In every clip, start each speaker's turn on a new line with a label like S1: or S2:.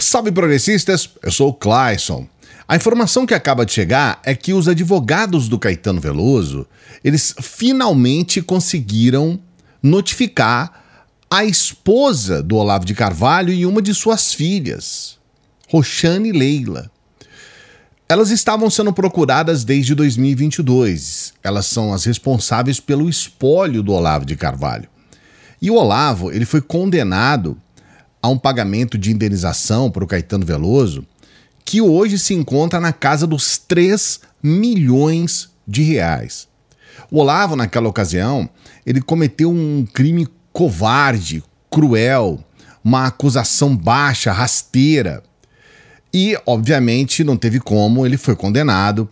S1: Salve progressistas, eu sou o Clayson. A informação que acaba de chegar é que os advogados do Caetano Veloso, eles finalmente conseguiram notificar a esposa do Olavo de Carvalho e uma de suas filhas, Roxane e Leila. Elas estavam sendo procuradas desde 2022. Elas são as responsáveis pelo espólio do Olavo de Carvalho. E o Olavo, ele foi condenado a um pagamento de indenização para o Caetano Veloso, que hoje se encontra na casa dos 3 milhões de reais. O Olavo, naquela ocasião, ele cometeu um crime covarde, cruel, uma acusação baixa, rasteira. E, obviamente, não teve como, ele foi condenado,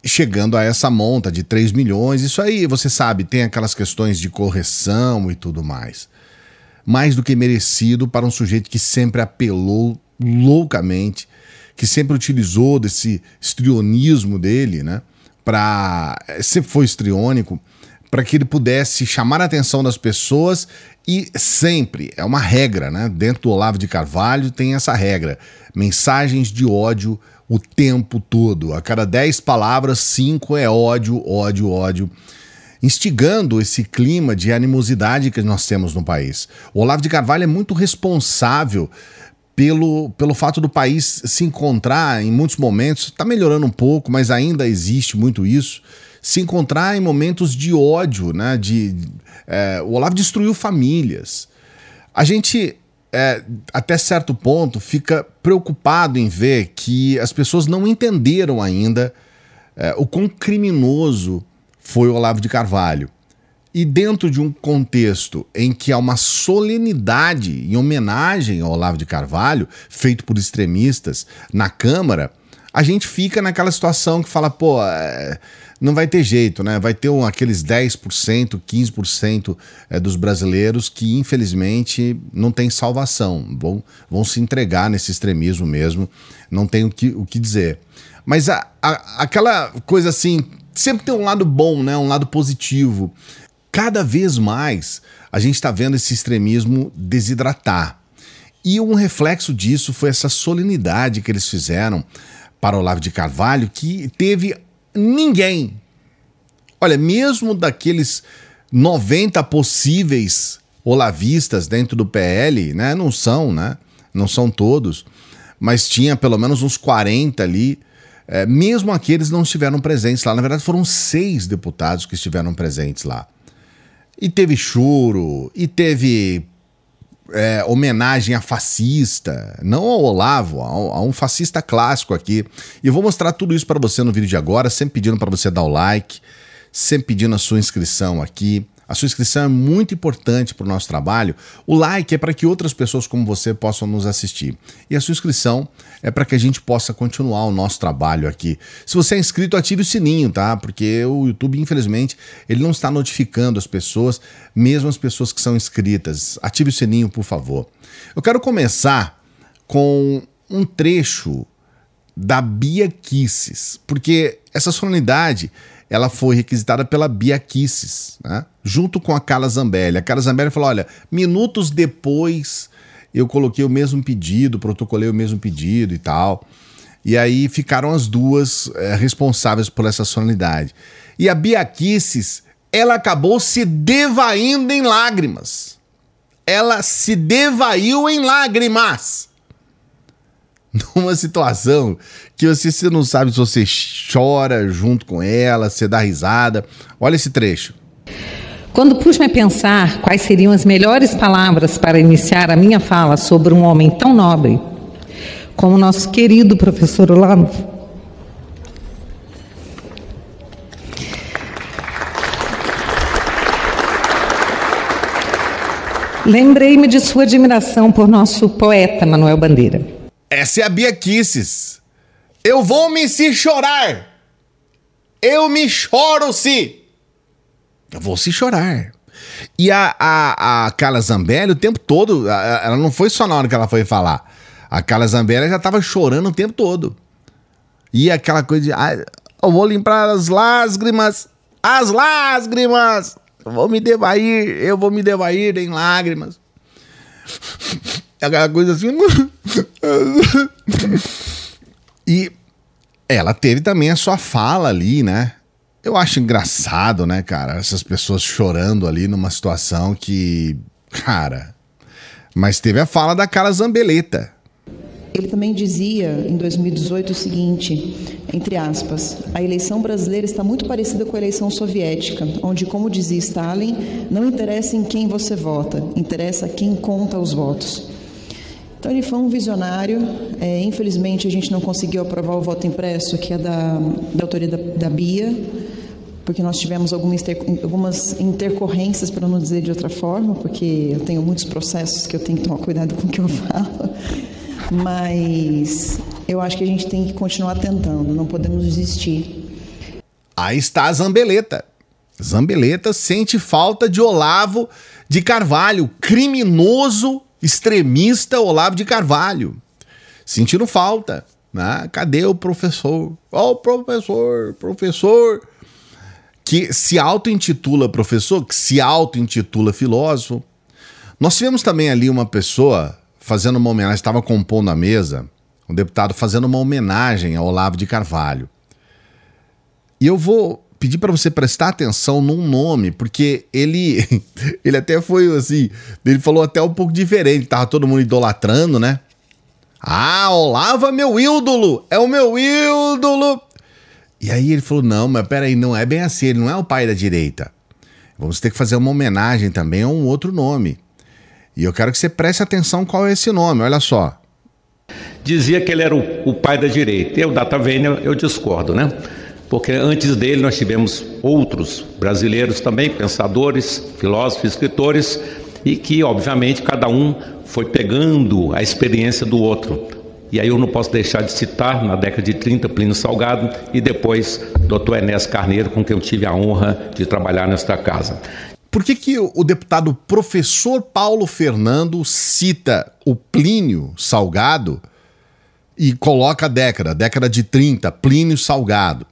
S1: chegando a essa monta de 3 milhões. Isso aí, você sabe, tem aquelas questões de correção e tudo mais. Mais do que merecido para um sujeito que sempre apelou loucamente, que sempre utilizou desse histrionismo dele, né? Sempre foi histriônico, para que ele pudesse chamar a atenção das pessoas e sempre, é uma regra, né? Dentro do Olavo de Carvalho tem essa regra, mensagens de ódio o tempo todo. A cada 10 palavras, 5 é ódio, ódio, ódio, instigando esse clima de animosidade que nós temos no país. O Olavo de Carvalho é muito responsável pelo fato do país se encontrar em muitos momentos, está melhorando um pouco, mas ainda existe muito isso, se encontrar em momentos de ódio, né? O Olavo destruiu famílias. A gente, até certo ponto, fica preocupado em ver que as pessoas não entenderam ainda o quão criminoso foi o Olavo de Carvalho. E dentro de um contexto em que há uma solenidade em homenagem ao Olavo de Carvalho, feito por extremistas na Câmara, a gente fica naquela situação que fala, pô, não vai ter jeito, né? Vai ter aqueles 10%, 15% dos brasileiros que, infelizmente, não tem salvação. Vão se entregar nesse extremismo mesmo, não tem o que dizer. Mas aquela coisa assim, sempre tem um lado bom, né? Um lado positivo. Cada vez mais a gente está vendo esse extremismo desidratar. E um reflexo disso foi essa solenidade que eles fizeram para o Olavo de Carvalho, que teve ninguém. Olha, mesmo daqueles 90 possíveis olavistas dentro do PL, né? Não são todos, mas tinha pelo menos uns 40 ali. Mesmo aqueles não estiveram presentes lá. Na verdade, foram 6 deputados que estiveram presentes lá. E teve choro, e teve homenagem a fascista, não ao Olavo, a um fascista clássico aqui. E eu vou mostrar tudo isso para você no vídeo de agora, sempre pedindo para você dar o like, sempre pedindo a sua inscrição aqui. A sua inscrição é muito importante para o nosso trabalho. O like é para que outras pessoas como você possam nos assistir. E a sua inscrição é para que a gente possa continuar o nosso trabalho aqui. Se você é inscrito, ative o sininho, tá? Porque o YouTube, infelizmente, ele não está notificando as pessoas, mesmo as pessoas que são inscritas. Ative o sininho, por favor. Eu quero começar com um trecho da Bia Kicis, porque essa solenidade ela foi requisitada pela Bia Kicis, né? Junto com a Carla Zambelli. A Carla Zambelli falou, olha, minutos depois eu coloquei o mesmo pedido, protocolei o mesmo pedido e tal. E aí ficaram as duas responsáveis por essa solenidade. E a Bia Kicis, ela acabou se devaindo em lágrimas. Ela se devaiu em lágrimas. Numa situação que você não sabe se você chora junto com ela, se dá risada. Olha esse trecho.
S2: Quando pus-me a pensar quais seriam as melhores palavras para iniciar a minha fala sobre um homem tão nobre como o nosso querido professor Olavo, lembrei-me de sua admiração por nosso poeta Manuel Bandeira.
S1: Essa é a Bia Kicis. Eu vou me se chorar. Eu me choro se. Eu vou se chorar. E a Carla Zambelli o tempo todo, ela não foi só na hora que ela foi falar. A Carla Zambelli já estava chorando o tempo todo. E aquela coisa de, eu vou limpar as lágrimas, eu vou me devair em lágrimas. aquela coisa assim. E ela teve também a sua fala ali, né? Eu acho engraçado, né, cara? Essas pessoas chorando ali numa situação que... Cara... Mas teve a fala da Carla Zambeleta.
S3: Ele também dizia, em 2018, o seguinte, entre aspas, a eleição brasileira está muito parecida com a eleição soviética, onde, como dizia Stalin, não interessa em quem você vota, interessa quem conta os votos. Então ele foi um visionário. Infelizmente a gente não conseguiu aprovar o voto impresso, que é da autoria da Bia, porque nós tivemos algumas intercorrências, para não dizer de outra forma, porque eu tenho muitos processos que eu tenho que tomar cuidado com o que eu falo. Mas eu acho que a gente tem que continuar tentando, não podemos desistir.
S1: Aí está a Zambeleta. Zambeleta sente falta de Olavo de Carvalho, criminoso, extremista Olavo de Carvalho. Sentindo falta, né? Cadê o professor? Ó, o professor que se auto-intitula professor, que se auto-intitula filósofo. Nós tivemos também ali uma pessoa fazendo uma homenagem, estava compondo a mesa, um deputado fazendo uma homenagem ao Olavo de Carvalho. E eu vou pedir para você prestar atenção num nome, porque ele até foi assim, ele falou até um pouco diferente, tava todo mundo idolatrando, né? Ah, Olavo é meu ídolo, é o meu ídolo. E aí ele falou, não, mas peraí, não é bem assim, ele não é o pai da direita. Vamos ter que fazer uma homenagem também a um outro nome. E eu quero que você preste atenção qual é esse nome, olha só.
S4: Dizia que ele era o pai da direita. Eu, Data Vênia, eu discordo, né? Porque antes dele nós tivemos outros brasileiros também, pensadores, filósofos, escritores, e que, obviamente, cada um foi pegando a experiência do outro. E aí eu não posso deixar de citar, na década de 30, Plínio Salgado, e depois Dr. Enéas Carneiro, com quem eu tive a honra de trabalhar nesta casa.
S1: Por que o deputado professor Paulo Fernando cita o Plínio Salgado e coloca a década de 30, Plínio Salgado?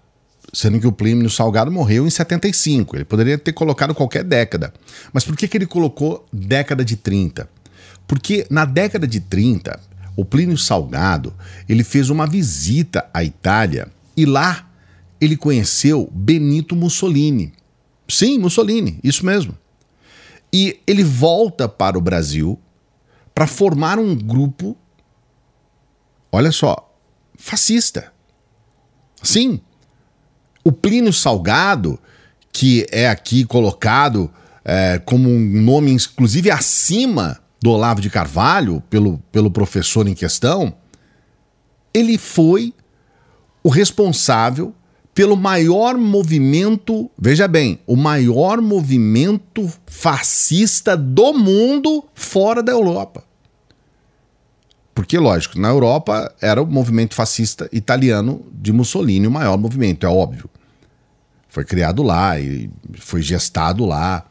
S1: Sendo que o Plínio Salgado morreu em 75, ele poderia ter colocado qualquer década. Mas por que ele colocou década de 30? Porque na década de 30, o Plínio Salgado, ele fez uma visita à Itália e lá ele conheceu Benito Mussolini. Sim, Mussolini, isso mesmo. E ele volta para o Brasil para formar um grupo, olha só, fascista. Sim, o Plínio Salgado, que é aqui colocado como um nome inclusive acima do Olavo de Carvalho, pelo professor em questão, ele foi o responsável pelo maior movimento, veja bem, o maior movimento fascista do mundo fora da Europa. Porque, lógico, na Europa era o movimento fascista italiano de Mussolini o maior movimento, é óbvio. Foi criado lá e foi gestado lá.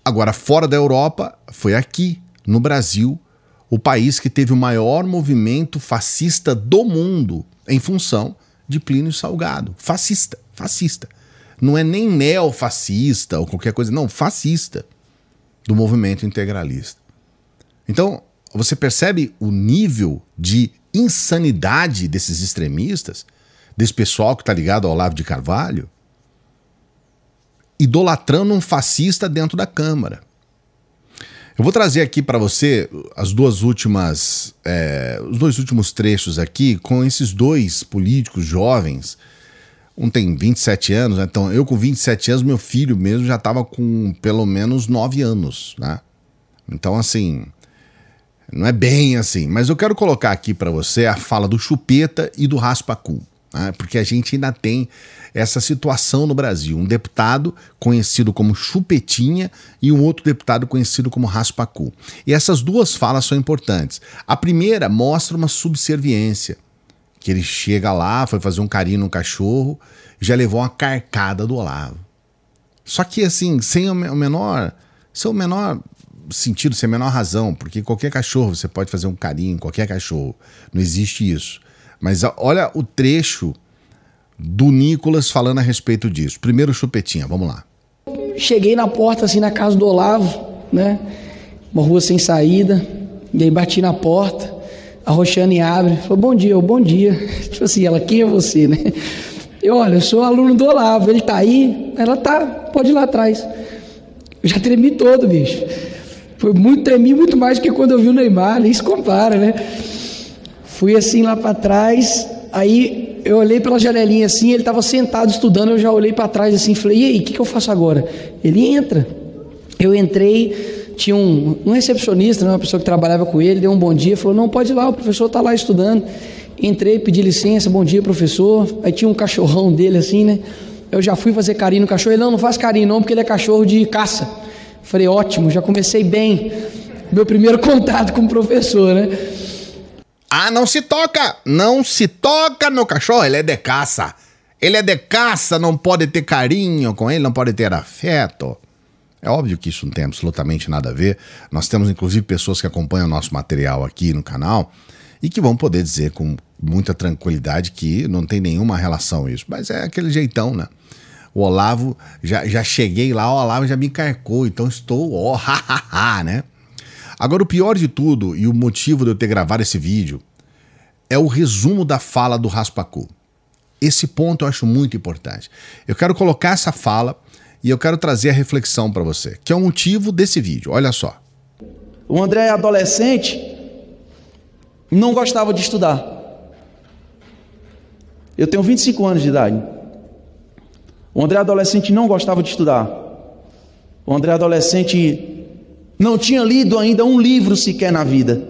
S1: Agora, fora da Europa, foi aqui, no Brasil, o país que teve o maior movimento fascista do mundo em função de Plínio Salgado. Fascista. Não é nem neofascista ou qualquer coisa, não, fascista do movimento integralista. Então, você percebe o nível de insanidade desses extremistas, desse pessoal que está ligado ao Olavo de Carvalho, idolatrando um fascista dentro da Câmara. Eu vou trazer aqui para você os dois últimos trechos aqui com esses dois políticos jovens. Um tem 27 anos, né? Então eu com 27 anos, meu filho mesmo já estava com pelo menos 9 anos, né? Então assim, não é bem assim. Mas eu quero colocar aqui para você a fala do Chupeta e do Raspacu, né? Porque a gente ainda tem essa situação no Brasil. Um deputado conhecido como Chupetinha e um outro deputado conhecido como Raspacu. E essas duas falas são importantes. A primeira mostra uma subserviência, que ele chega lá, foi fazer um carinho no cachorro, já levou uma carcada do Olavo. Só que assim, sem o menor sentido, sem a menor razão, porque qualquer cachorro você pode fazer um carinho, qualquer cachorro. Não existe isso. Mas olha o trecho do Nicolas falando a respeito disso. Primeiro Chupetinha, vamos lá.
S5: Cheguei na porta, assim, na casa do Olavo, né? Uma rua sem saída. E aí bati na porta, a Roxane abre, falou, bom dia, eu, bom dia. Tipo assim, ela, quem é você, né? Eu, olha, eu sou aluno do Olavo, ele tá aí? Ela tá, pode ir lá atrás. Eu já tremi todo, bicho. Tremi muito mais do que quando eu vi o Neymar, nem se compara, né? Fui assim lá para trás, aí eu olhei pela janelinha assim, ele estava sentado estudando, eu já olhei para trás assim, falei, e aí, o que eu faço agora? Ele entra. Eu entrei, tinha um recepcionista, né, uma pessoa que trabalhava com ele, deu um bom dia, falou, não, pode ir lá, o professor está lá estudando. Entrei, pedi licença, bom dia, professor. Aí tinha um cachorrão dele assim, né? Eu já fui fazer carinho no cachorro, ele, não faz carinho não, porque ele é cachorro de caça. Falei, ótimo, já comecei bem. Meu primeiro contato com o professor, né?
S1: Ah, não se toca no cachorro, ele é de caça. Ele é de caça, não pode ter carinho com ele, não pode ter afeto. É óbvio que isso não tem absolutamente nada a ver. Nós temos inclusive pessoas que acompanham o nosso material aqui no canal e que vão poder dizer com muita tranquilidade que não tem nenhuma relação isso. Mas é aquele jeitão, né? O Olavo, já cheguei lá, o Olavo já me encarcou, então estou, né? Agora, o pior de tudo, e o motivo de eu ter gravado esse vídeo, é o resumo da fala do Raspacu. Esse ponto eu acho muito importante. Eu quero colocar essa fala e eu quero trazer a reflexão para você, que é o motivo desse vídeo. Olha só.
S5: O André, adolescente, não gostava de estudar. Eu tenho 25 anos de idade. O André, adolescente, não gostava de estudar. O André, adolescente, não tinha lido ainda um livro sequer na vida.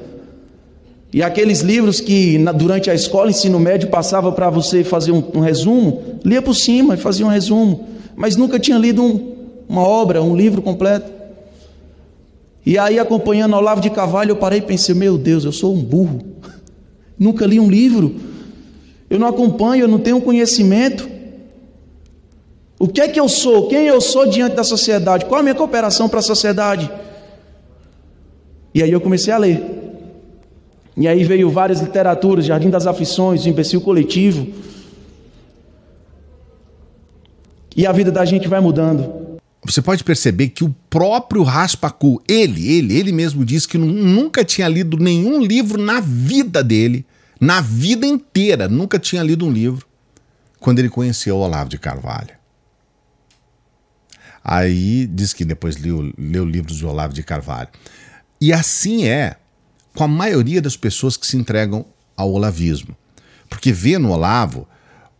S5: E aqueles livros que durante a escola, ensino médio, passava para você fazer um resumo, lia por cima e fazia um resumo, mas nunca tinha lido uma obra, um livro completo. E aí, acompanhando Olavo de Carvalho, eu parei e pensei, meu Deus, eu sou um burro. Nunca li um livro. Eu não acompanho, eu não tenho conhecimento. O que é que eu sou? Quem eu sou diante da sociedade? Qual a minha cooperação para a sociedade? E aí eu comecei a ler. E aí veio várias literaturas, Jardim das Aflições, O Imbecil Coletivo. E a vida da gente vai mudando.
S1: Você pode perceber que o próprio Raspacu, ele mesmo disse que nunca tinha lido nenhum livro na vida dele, na vida inteira, nunca tinha lido um livro, quando ele conheceu o Olavo de Carvalho. Aí diz que depois leu livros de Olavo de Carvalho. E assim é com a maioria das pessoas que se entregam ao olavismo. Porque vê no Olavo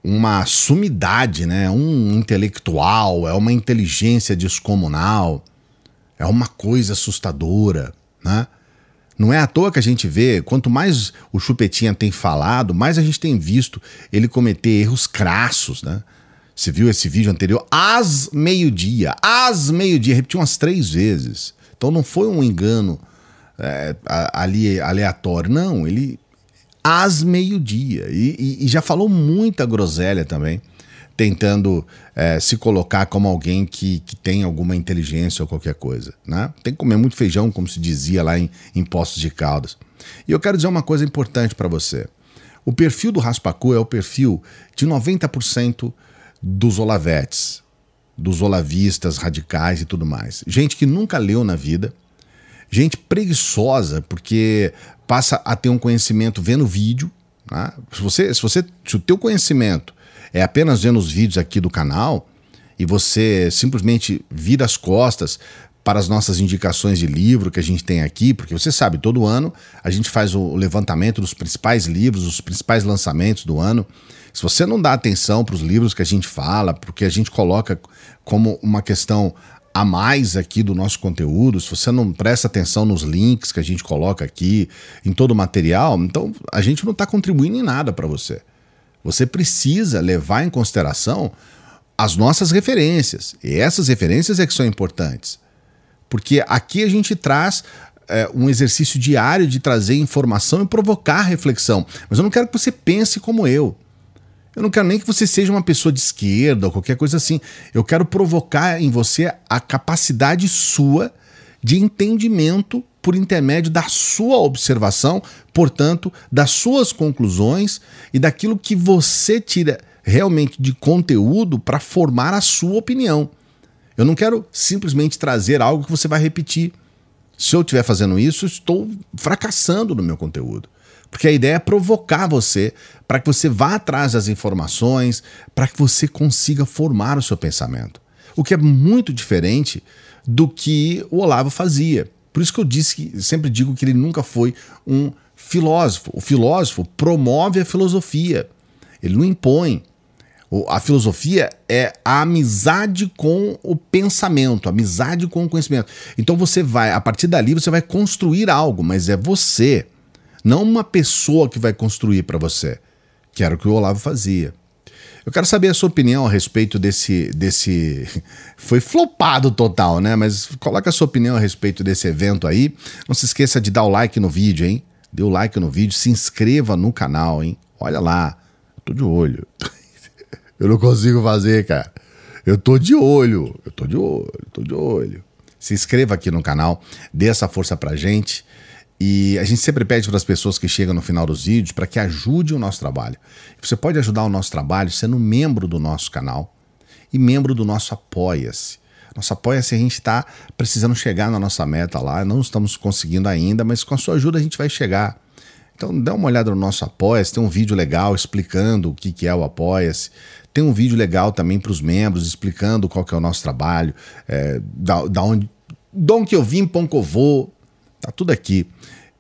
S1: uma sumidade, né? Um intelectual, é uma inteligência descomunal, é uma coisa assustadora, né? Não é à toa que a gente vê, quanto mais o Chupetinha tem falado, mais a gente tem visto ele cometer erros crassos, né? Você viu esse vídeo anterior? Às meio-dia, repetiu umas 3 vezes. Então não foi um engano aleatório, não, ele às meio-dia, e já falou muita groselha também, tentando se colocar como alguém que tem alguma inteligência ou qualquer coisa, né? Tem que comer muito feijão, como se dizia lá em Poços de Caldas. E eu quero dizer uma coisa importante para você. O perfil do Raspacu é o perfil de 90% dos olavetes, dos olavistas radicais e tudo mais. Gente que nunca leu na vida, gente preguiçosa, porque passa a ter um conhecimento vendo vídeo, né? Se o teu conhecimento é apenas vendo os vídeos aqui do canal e você simplesmente vira as costas para as nossas indicações de livro que a gente tem aqui, porque você sabe, todo ano a gente faz o levantamento dos principais livros, os principais lançamentos do ano. Se você não dá atenção para os livros que a gente fala, porque a gente coloca como uma questão a mais aqui do nosso conteúdo, se você não presta atenção nos links que a gente coloca aqui, em todo o material, então a gente não está contribuindo em nada para você. Você precisa levar em consideração as nossas referências, e essas referências é que são importantes, porque aqui a gente traz um exercício diário de trazer informação e provocar reflexão, mas eu não quero que você pense como eu. Eu não quero nem que você seja uma pessoa de esquerda ou qualquer coisa assim. Eu quero provocar em você a capacidade sua de entendimento por intermédio da sua observação, portanto, das suas conclusões e daquilo que você tira realmente de conteúdo para formar a sua opinião. Eu não quero simplesmente trazer algo que você vai repetir. Se eu estiver fazendo isso, estou fracassando no meu conteúdo. Porque a ideia é provocar você para que você vá atrás das informações, para que você consiga formar o seu pensamento. O que é muito diferente do que o Olavo fazia. Por isso que sempre digo que ele nunca foi um filósofo. O filósofo promove a filosofia. Ele não impõe. A filosofia é a amizade com o pensamento, a amizade com o conhecimento. Então você vai, a partir dali, você vai construir algo, mas é você, não uma pessoa que vai construir para você, que era o que o Olavo fazia. Eu quero saber a sua opinião a respeito desse... Foi flopado total, né? Mas coloca a sua opinião a respeito desse evento aí. Não se esqueça de dar o like no vídeo, hein? Dê o like no vídeo, se inscreva no canal, hein? Olha lá, eu tô de olho. Eu não consigo fazer, cara. Eu tô de olho. Se inscreva aqui no canal, dê essa força pra gente. E a gente sempre pede para as pessoas que chegam no final dos vídeos para que ajudem o nosso trabalho. Você pode ajudar o nosso trabalho sendo membro do nosso canal e membro do nosso Apoia-se. Nosso Apoia-se, a gente está precisando chegar na nossa meta lá, não estamos conseguindo ainda, mas com a sua ajuda a gente vai chegar. Então dá uma olhada no nosso Apoia-se, tem um vídeo legal explicando o que é o Apoia-se. Tem um vídeo legal também para os membros, explicando qual que é o nosso trabalho, da onde que eu vim, para onde que eu vou, tá tudo aqui.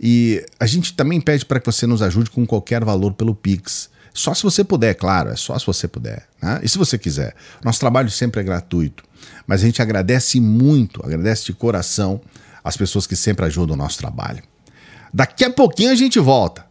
S1: E a gente também pede para que você nos ajude com qualquer valor pelo Pix. Só se você puder, claro, é só se você puder, né? E se você quiser. Nosso trabalho sempre é gratuito, mas a gente agradece muito, agradece de coração as pessoas que sempre ajudam o nosso trabalho. Daqui a pouquinho a gente volta.